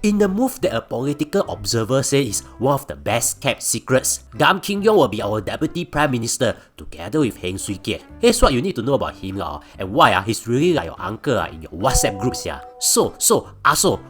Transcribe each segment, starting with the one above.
In the move that a political observer says is one of the best kept secrets, Gan Kim Yong will be our Deputy Prime Minister together with Heng Swee-keat. Here's what you need to know about him and why he's really like your uncle in your WhatsApp groups. So,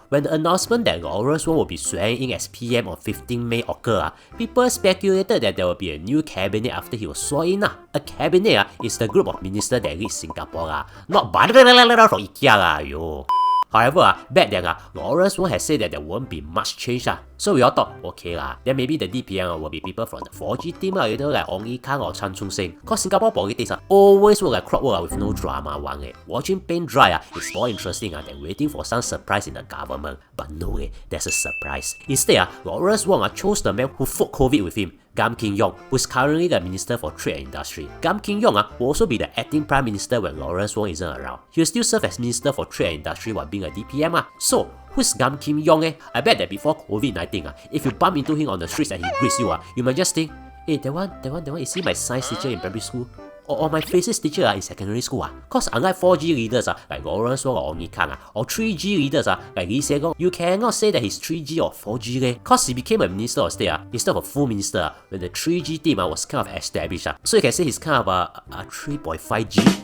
when the announcement that Lawrence Wong will be swearing in as PM on 15 May occurred, people speculated that there will be a new cabinet after he was sworn in. A cabinet is the group of ministers that lead Singapore, not from IKEA. However, back then, Lawrence Wong has said that there won't be much change. So we all thought, okay, then maybe the DPM will be people from the 4G team, either like Ong Yi Kang or Chan Chung Seng. Cause Singapore politics always work like clockwork with no drama. Watching paint dry is more interesting than waiting for some surprise in the government. But no, there's a surprise. Instead, Lawrence Wong chose the man who fought COVID with him, Gan Kim Yong, who is currently the Minister for Trade and Industry. Gan Kim Yong will also be the acting Prime Minister when Lawrence Wong isn't around. He will still serve as Minister for Trade and Industry while being a DPM. So, who's Gan Kim Yong? I bet that before COVID-19, if you bump into him on the streets and he greets you, you might just think, hey, that one, is he my science teacher in primary school? Or my physics teacher in secondary school? Cause unlike 4G leaders like Lawrence Wong or Ong Yi Kang, or 3G leaders like Lee Hsien Loong, you cannot say that he's 3G or 4G cause he became a Minister of State instead of a full minister when the 3G team was kind of established. So you can say he's kind of a 3.5G.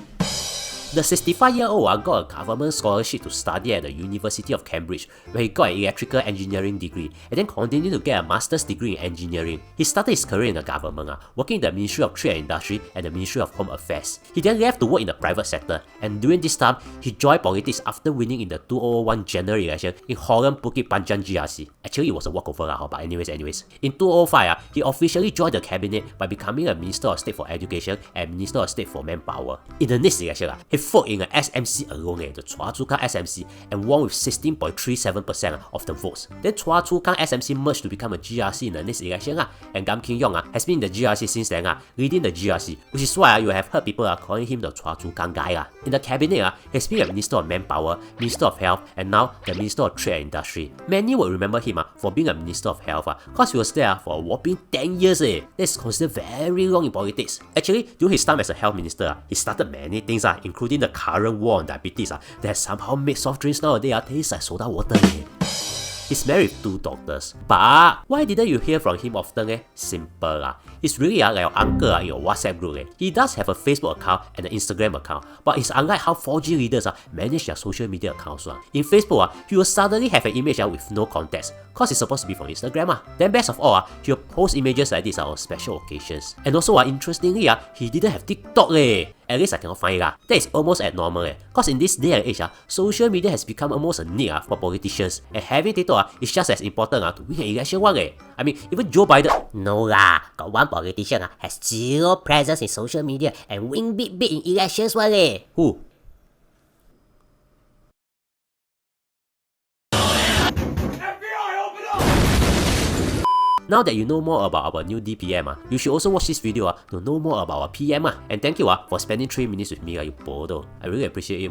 The 65-year-old got a government scholarship to study at the University of Cambridge, where he got an electrical engineering degree and then continued to get a master's degree in engineering. He started his career in the government, working in the Ministry of Trade and Industry and the Ministry of Home Affairs. He then left to work in the private sector, and during this time, he joined politics after winning in the 2001 general election in Holland Bukit Panjang GRC. Actually, it was a walkover, but anyways. In 2005, he officially joined the cabinet by becoming a Minister of State for Education and Minister of State for Manpower. In the next election, he fought in an SMC alone, the Chua Chu Kang SMC, and won with 16.37% of the votes. Then Chua Chu Kang SMC merged to become a GRC in the next election, and Gan Kim Yong has been in the GRC since then, leading the GRC, which is why you have heard people calling him the Chua Chu Kang guy. In the cabinet, he has been a Minister of Manpower, Minister of Health, and now the Minister of Trade and Industry. Many will remember him for being a Minister of Health, cause he was there for a whopping 10 years. That's considered very long in politics. Actually, during his time as a health minister, he started many things, including the current war on diabetes that somehow makes soft drinks nowadays taste like soda water. He's married with 2 daughters. But why didn't you hear from him often? Simple. He's really like your uncle in your WhatsApp group. He does have a Facebook account and an Instagram account, but it's unlike how 4G leaders manage their social media accounts. In Facebook, he will suddenly have an image with no context, cause it's supposed to be from Instagram. Then best of all, he will post images like this on special occasions. And also, interestingly, he didn't have TikTok. At least I cannot find it. That is almost abnormal. Cause in this day and age, social media has become almost a need for politicians, and having TikTok is just as important to win an election one. I mean, even Joe Biden. No got one politician has 0 presence in social media and win big in elections one. Who? Now that you know more about our new DPM, you should also watch this video to know more about our PM. And thank you for spending 3 minutes with me, you bodo. I really appreciate it.